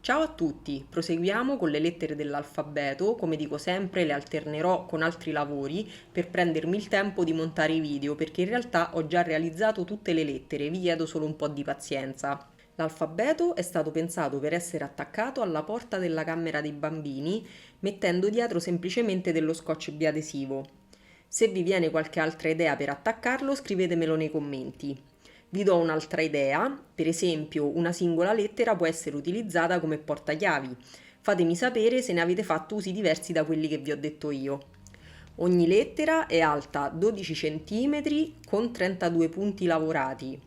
Ciao a tutti, proseguiamo con le lettere dell'alfabeto, come dico sempre le alternerò con altri lavori per prendermi il tempo di montare i video perché in realtà ho già realizzato tutte le lettere, vi chiedo solo un po' di pazienza. L'alfabeto è stato pensato per essere attaccato alla porta della camera dei bambini mettendo dietro semplicemente dello scotch biadesivo. Se vi viene qualche altra idea per attaccarlo scrivetemelo nei commenti. Vi do un'altra idea, per esempio una singola lettera può essere utilizzata come portachiavi. Fatemi sapere se ne avete fatto usi diversi da quelli che vi ho detto io. Ogni lettera è alta 12 cm con 32 punti lavorati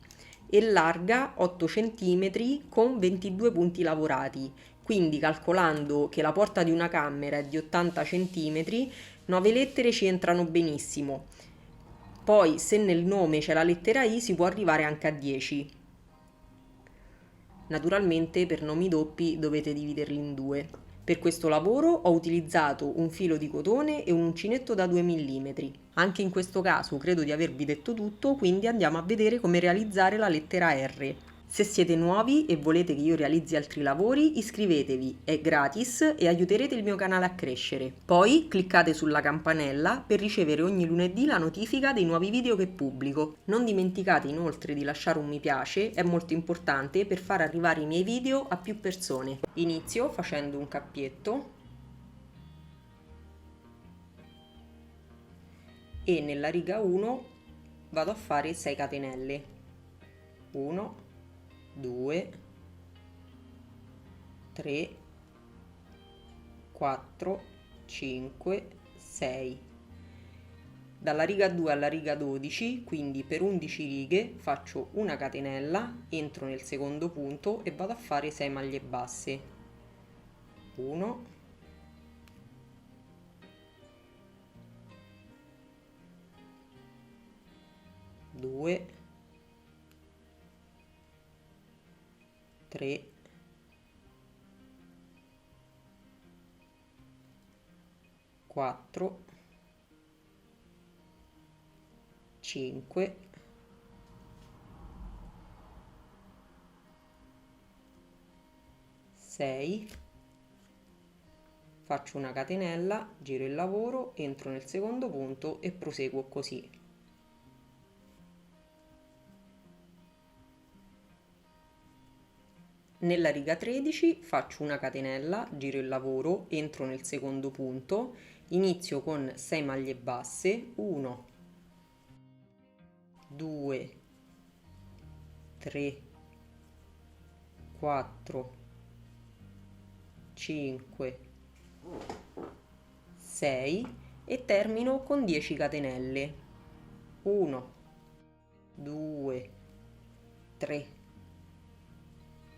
e larga 8 cm con 22 punti lavorati. Quindi calcolando che la porta di una camera è di 80 cm, 9 lettere ci entrano benissimo. Poi, se nel nome c'è la lettera I, si può arrivare anche a 10. Naturalmente, per nomi doppi dovete dividerli in due. Per questo lavoro ho utilizzato un filo di cotone e un uncinetto da 2 mm. Anche in questo caso credo di avervi detto tutto, quindi andiamo a vedere come realizzare la lettera R. Se siete nuovi e volete che io realizzi altri lavori, iscrivetevi, è gratis e aiuterete il mio canale a crescere. Poi cliccate sulla campanella per ricevere ogni lunedì la notifica dei nuovi video che pubblico. Non dimenticate inoltre di lasciare un mi piace, è molto importante per far arrivare i miei video a più persone. Inizio facendo un cappietto e nella riga 1 vado a fare 6 catenelle. 1, 2, 3, 4, 5, 6. Dalla riga 2 alla riga 12, quindi per 11 righe, faccio una catenella, entro nel secondo punto e vado a fare 6 maglie basse. 1, 2, 3, 4, 5, 6, faccio una catenella, giro il lavoro, entro nel secondo punto e proseguo così. Nella riga 13 faccio una catenella, giro il lavoro, entro nel secondo punto, inizio con 6 maglie basse, 1, 2, 3, 4, 5, 6 e termino con 10 catenelle. 1, 2, 3,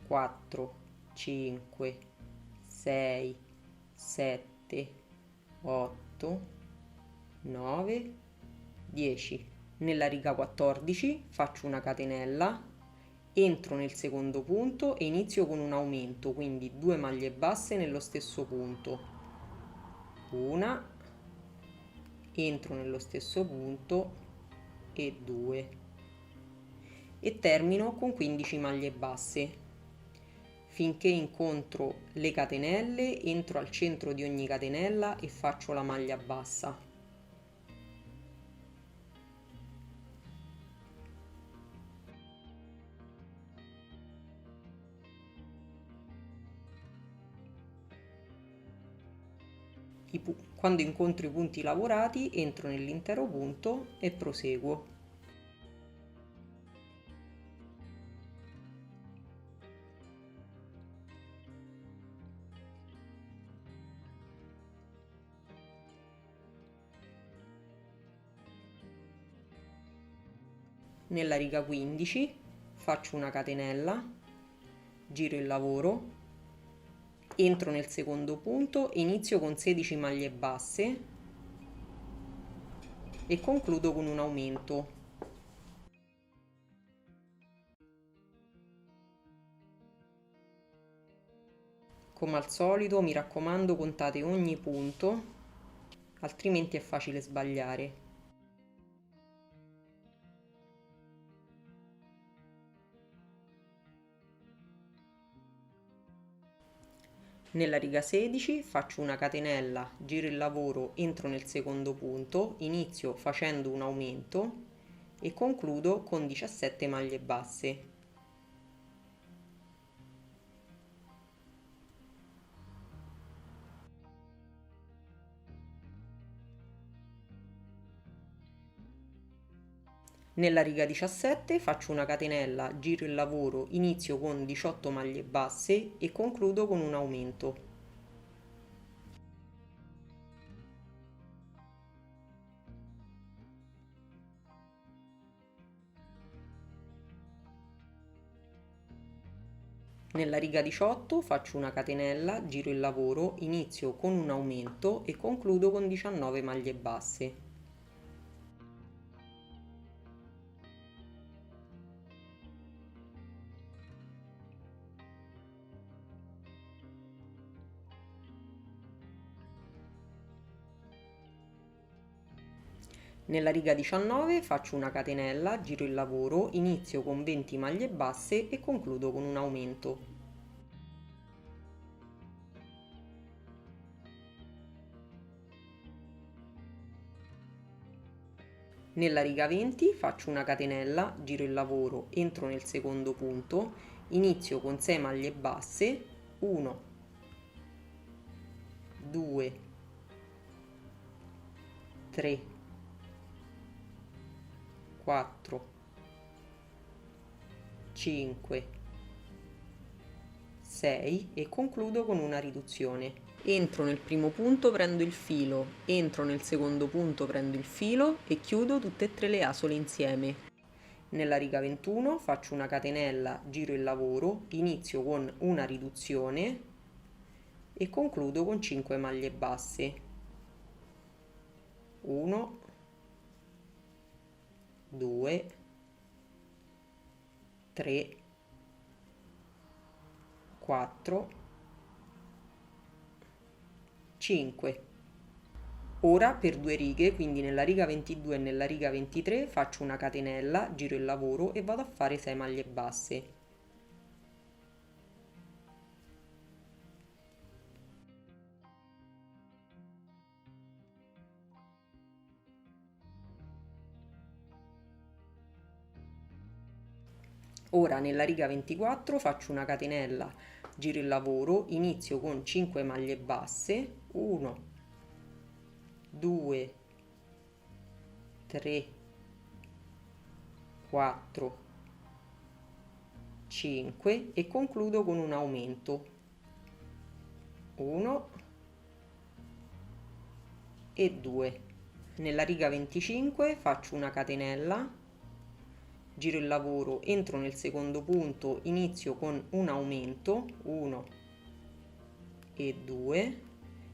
4, 5, 6, 7, 8, 9, 10. Nella riga 14 faccio una catenella, entro nel secondo punto e inizio con un aumento, quindi 2 maglie basse nello stesso punto. Una, entro nello stesso punto e 2 e termino con 15 maglie basse. Finché incontro le catenelle, entro al centro di ogni catenella e faccio la maglia bassa. Quando incontro i punti lavorati, entro nell'intero punto e proseguo. Nella riga 15 faccio una catenella, giro il lavoro, entro nel secondo punto, inizio con 16 maglie basse e concludo con un aumento. Come al solito, mi raccomando, contate ogni punto, altrimenti è facile sbagliare. Nella riga 16 faccio una catenella, giro il lavoro, entro nel secondo punto, inizio facendo un aumento e concludo con 17 maglie basse. Nella riga 17 faccio una catenella, giro il lavoro, inizio con 18 maglie basse e concludo con un aumento. Nella riga 18 faccio una catenella, giro il lavoro, inizio con un aumento e concludo con 19 maglie basse. Nella riga 19 faccio una catenella, giro il lavoro, inizio con 20 maglie basse e concludo con un aumento. Nella riga 20 faccio una catenella, giro il lavoro, entro nel secondo punto, inizio con 6 maglie basse, 1, 2, 3, 4, 5, 6 e concludo con una riduzione. Entro nel primo punto, prendo il filo, entro nel secondo punto, prendo il filo e chiudo tutte e tre le asole insieme. Nella riga 21 faccio una catenella, giro il lavoro, inizio con una riduzione e concludo con 5 maglie basse. 1, 2, 3, 4, 5. Ora per due righe, quindi nella riga 22 e nella riga 23, faccio una catenella, giro il lavoro e vado a fare 6 maglie basse. Ora nella riga 24 faccio una catenella, giro il lavoro, inizio con 5 maglie basse, 1, 2, 3, 4, 5 e concludo con un aumento. 1 e 2. Nella riga 25 faccio una catenella, giro il lavoro, entro nel secondo punto, inizio con un aumento, 1 e 2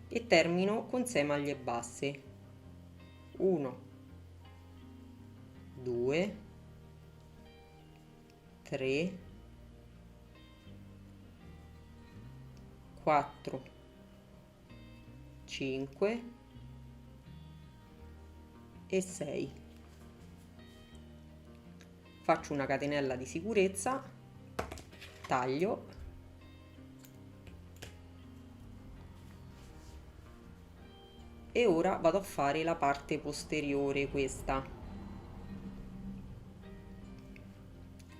e termino con 6 maglie basse. 1, 2, 3, 4, 5 e 6. Faccio una catenella di sicurezza, taglio e ora vado a fare la parte posteriore, questa.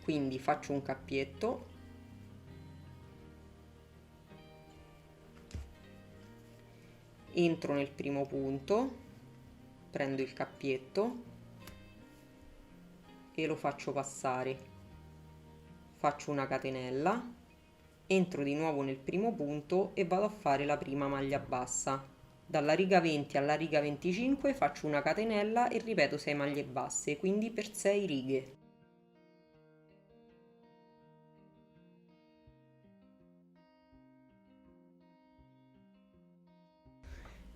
Quindi faccio un cappietto, entro nel primo punto, prendo il cappietto e lo faccio passare, faccio una catenella, entro di nuovo nel primo punto e vado a fare la prima maglia bassa. Dalla riga 20 alla riga 25 faccio una catenella e ripeto 6 maglie basse, quindi per 6 righe.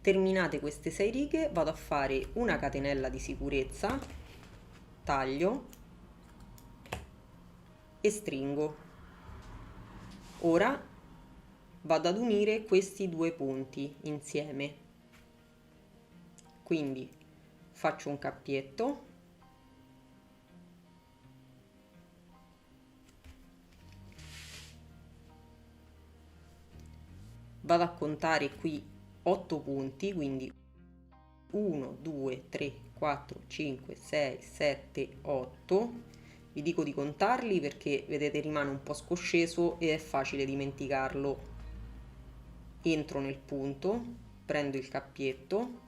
Terminate queste 6 righe vado a fare una catenella di sicurezza, taglio e stringo. Ora vado ad unire questi due punti insieme, quindi faccio un cappietto, vado a contare qui 8 punti, quindi 1, 2, 3, 4, 5, 6, 7, 8. Vi dico di contarli perché vedete rimane un po' scosceso e è facile dimenticarlo. Entro nel punto, prendo il cappietto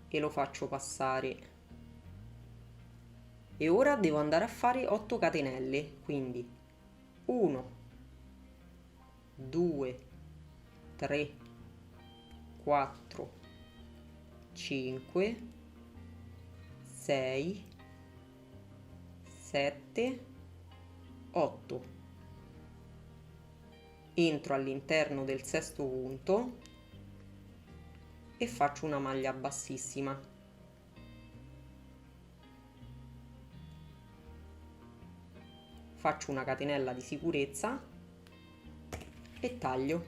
e lo faccio passare. E ora devo andare a fare 8 catenelle, quindi 1, 2, 3, 4, 5, 6, 7, 8. Entro all'interno del sesto punto e faccio una maglia bassissima. Faccio una catenella di sicurezza e taglio.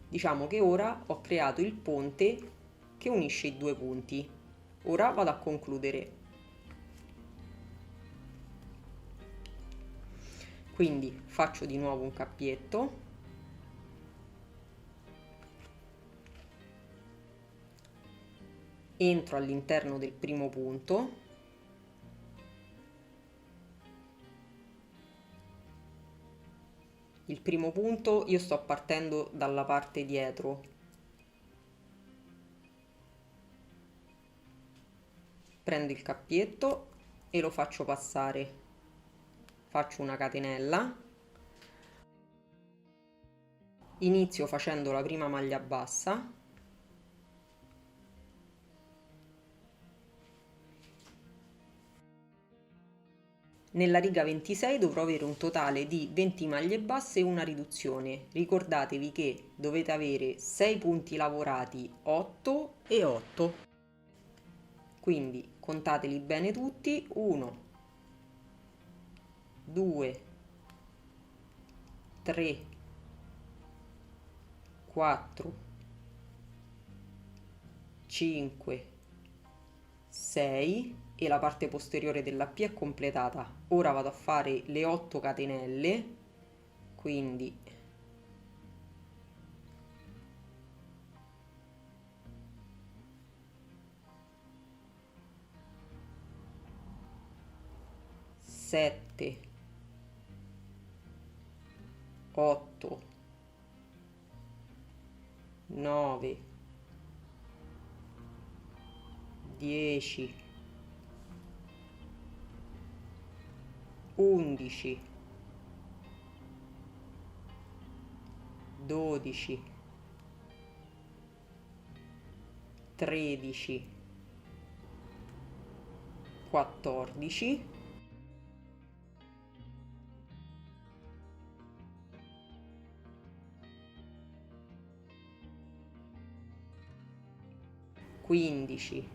Diciamo che ora ho creato il ponte che unisce i due punti. Ora vado a concludere. Quindi faccio di nuovo un cappietto, entro all'interno del primo punto, il primo punto io sto partendo dalla parte dietro, prendo il cappietto e lo faccio passare, faccio una catenella, inizio facendo la prima maglia bassa, nella riga 26 dovrò avere un totale di 20 maglie basse e una riduzione. Ricordatevi che dovete avere 6 punti lavorati, 8 e 8. Quindi contateli bene tutti: 1, 2, 3, 4, 5, 6 e la parte posteriore della P è completata. Ora vado a fare le 8 catenelle, quindi sette, 8, 9, 10, 11, 12, 13, 14, 15,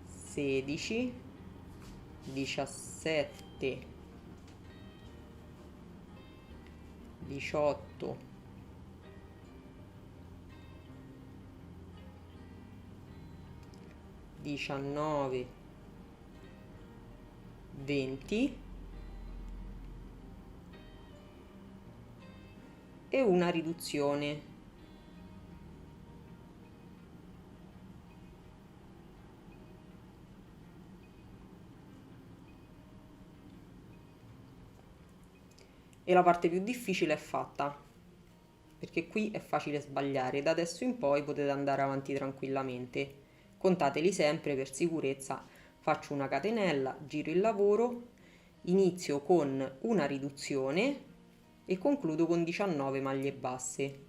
16, 17, 18, 19, 20 e una riduzione. E la parte più difficile è fatta, perché qui è facile sbagliare. Da adesso in poi potete andare avanti tranquillamente. Contateli sempre per sicurezza. Faccio una catenella, giro il lavoro, inizio con una riduzione e concludo con 19 maglie basse.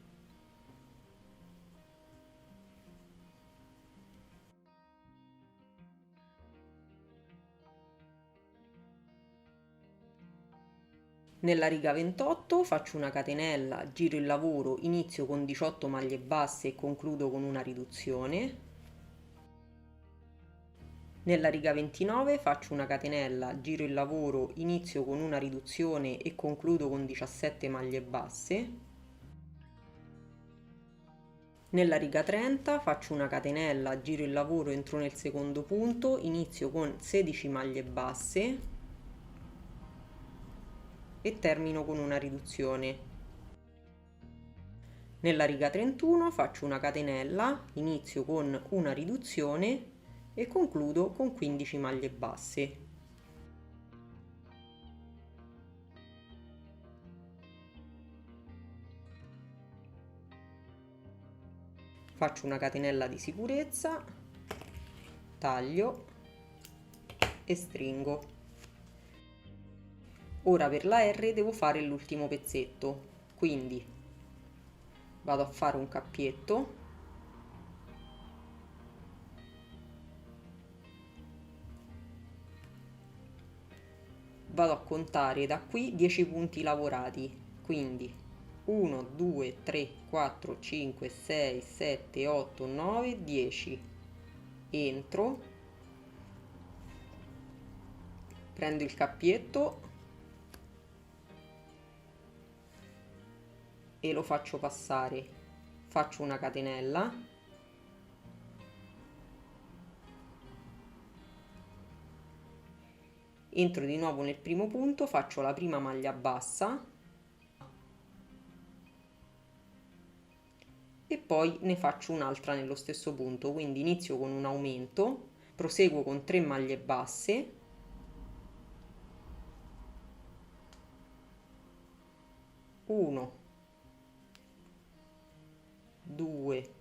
Nella riga 28 faccio una catenella, giro il lavoro, inizio con 18 maglie basse e concludo con una riduzione. Nella riga 29 faccio una catenella, giro il lavoro, inizio con una riduzione e concludo con 17 maglie basse. Nella riga 30 faccio una catenella, giro il lavoro, entro nel secondo punto, inizio con 16 maglie basse. e termino con una riduzione. Nella riga 31 faccio una catenella, inizio con una riduzione e concludo con 15 maglie basse. Faccio una catenella di sicurezza, taglio e stringo. Ora per la R devo fare l'ultimo pezzetto, quindi vado a fare un cappietto, vado a contare da qui 10 punti lavorati, quindi 1, 2, 3, 4, 5, 6, 7, 8, 9, 10. Entro, prendo il cappietto e lo faccio passare, faccio una catenella, entro di nuovo nel primo punto, faccio la prima maglia bassa e poi ne faccio un'altra nello stesso punto, quindi inizio con un aumento, proseguo con 3 maglie basse, uno, 2,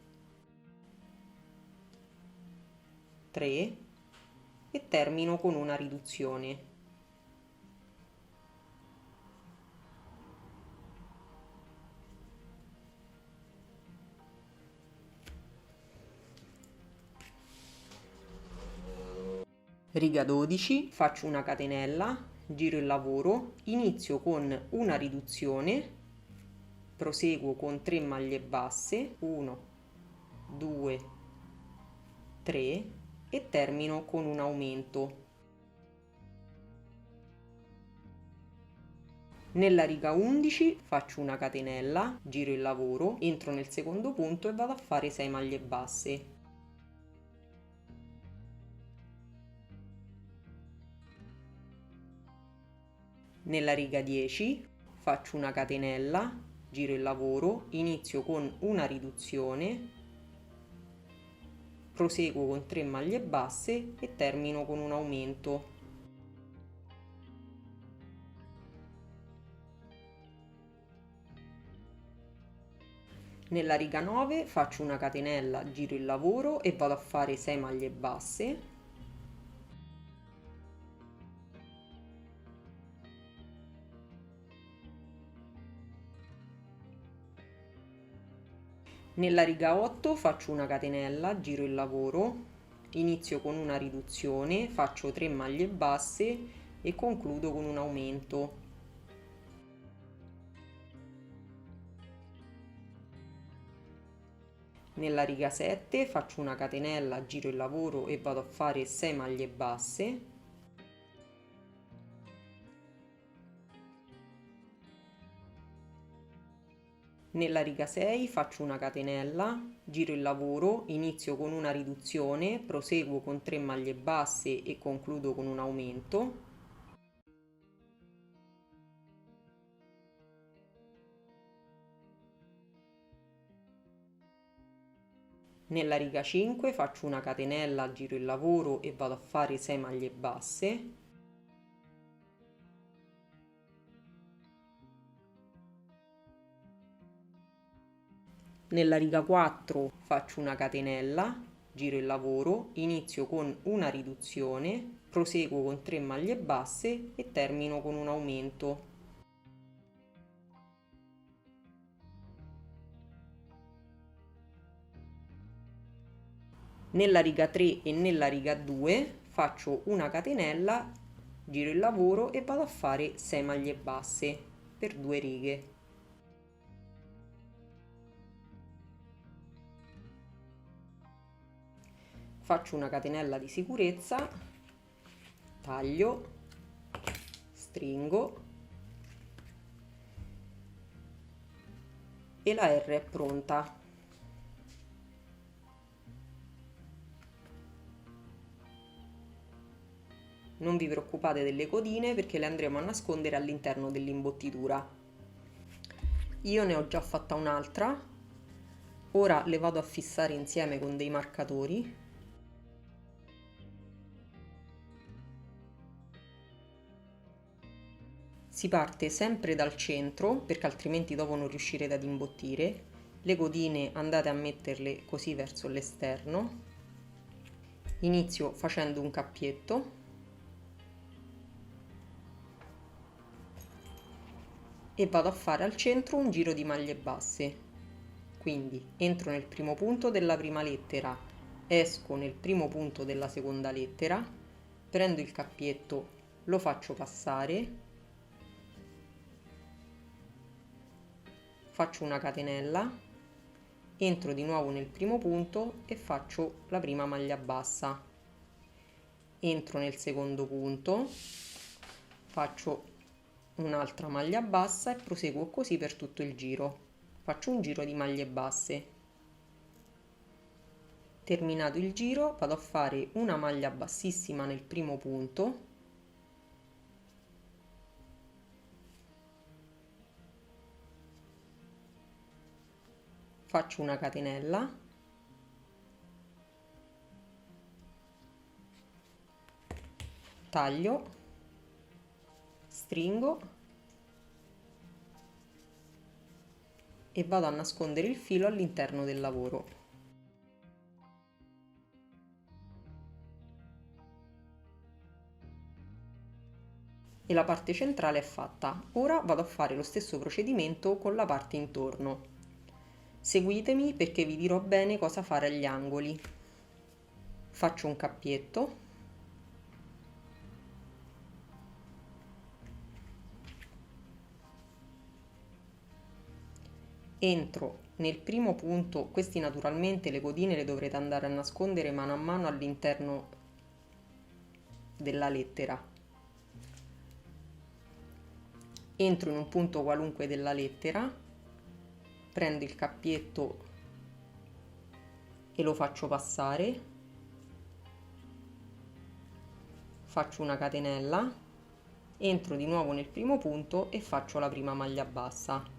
3 e termino con una riduzione. Riga 12, faccio una catenella, giro il lavoro, inizio con una riduzione, proseguo con 3 maglie basse, 1, 2, 3 e termino con un aumento. Nella riga 11 faccio una catenella, giro il lavoro, entro nel secondo punto e vado a fare 6 maglie basse. Nella riga 10 faccio una catenella, giro il lavoro, inizio con una riduzione, proseguo con 3 maglie basse e termino con un aumento. Nella riga 9 faccio una catenella, giro il lavoro e vado a fare 6 maglie basse. Nella riga 8 faccio una catenella, giro il lavoro, inizio con una riduzione, faccio 3 maglie basse e concludo con un aumento. Nella riga 7 faccio una catenella, giro il lavoro e vado a fare 6 maglie basse. Nella riga 6 faccio una catenella, giro il lavoro, inizio con una riduzione, proseguo con 3 maglie basse e concludo con un aumento. Nella riga 5 faccio una catenella, giro il lavoro e vado a fare 6 maglie basse. Nella riga 4 faccio una catenella, giro il lavoro, inizio con una riduzione, proseguo con 3 maglie basse e termino con un aumento. Nella riga 3 e nella riga 2 faccio una catenella, giro il lavoro e vado a fare 6 maglie basse per 2 righe. Faccio una catenella di sicurezza, taglio, stringo e la R è pronta. Non vi preoccupate delle codine perché le andremo a nascondere all'interno dell'imbottitura. Io ne ho già fatta un'altra, ora le vado a fissare insieme con dei marcatori. Si parte sempre dal centro perché altrimenti dopo non riuscirete ad imbottire. Le codine andate a metterle così verso l'esterno. Inizio facendo un cappietto e vado a fare al centro un giro di maglie basse. Quindi entro nel primo punto della prima lettera, esco nel primo punto della seconda lettera, prendo il cappietto, lo faccio passare, faccio una catenella, entro di nuovo nel primo punto e faccio la prima maglia bassa. Entro nel secondo punto, faccio un'altra maglia bassa e proseguo così per tutto il giro. Faccio un giro di maglie basse. Terminato il giro, vado a fare una maglia bassissima nel primo punto, faccio una catenella, taglio, stringo e vado a nascondere il filo all'interno del lavoro. E la parte centrale è fatta. Ora vado a fare lo stesso procedimento con la parte intorno. Seguitemi perché vi dirò bene cosa fare agli angoli. Faccio un cappietto, entro nel primo punto. Questi naturalmente le codine le dovrete andare a nascondere mano a mano all'interno della lettera. Entro in un punto qualunque della lettera, prendo il cappietto e lo faccio passare, faccio una catenella, entro di nuovo nel primo punto e faccio la prima maglia bassa.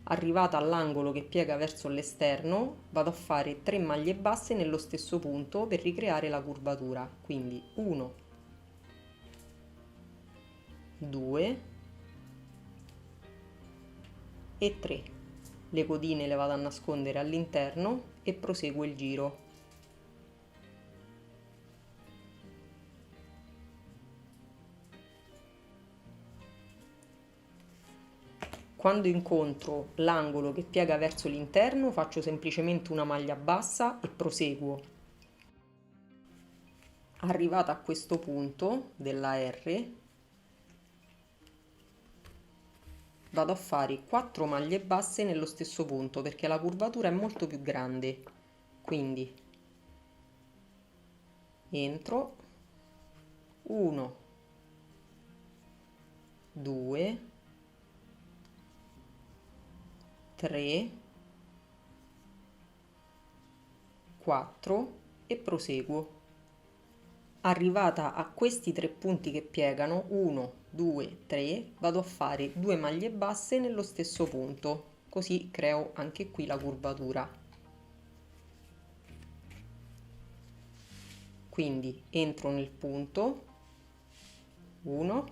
Arrivata all'angolo che piega verso l'esterno, vado a fare 3 maglie basse nello stesso punto per ricreare la curvatura. Quindi 1, 2 e 3. Le codine le vado a nascondere all'interno e proseguo il giro. Quando incontro l'angolo che piega verso l'interno, faccio semplicemente una maglia bassa e proseguo. Arrivata a questo punto della R, vado a fare 4 maglie basse nello stesso punto perché la curvatura è molto più grande. Quindi entro, 1, 2, 3, 4 e proseguo. Arrivata a questi 3 punti che piegano, 1, 2, 3, vado a fare 2 maglie basse nello stesso punto, così creo anche qui la curvatura. Quindi entro nel punto, 1,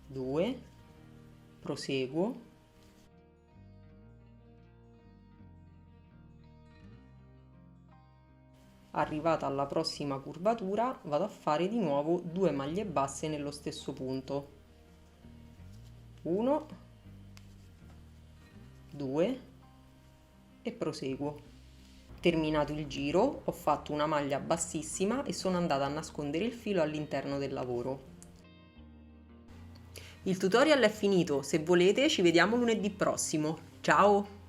2, proseguo, arrivata alla prossima curvatura vado a fare di nuovo 2 maglie basse nello stesso punto, 1, 2 e proseguo. Terminato il giro ho fatto una maglia bassissima e sono andata a nascondere il filo all'interno del lavoro. Il tutorial è finito, se volete ci vediamo lunedì prossimo. Ciao!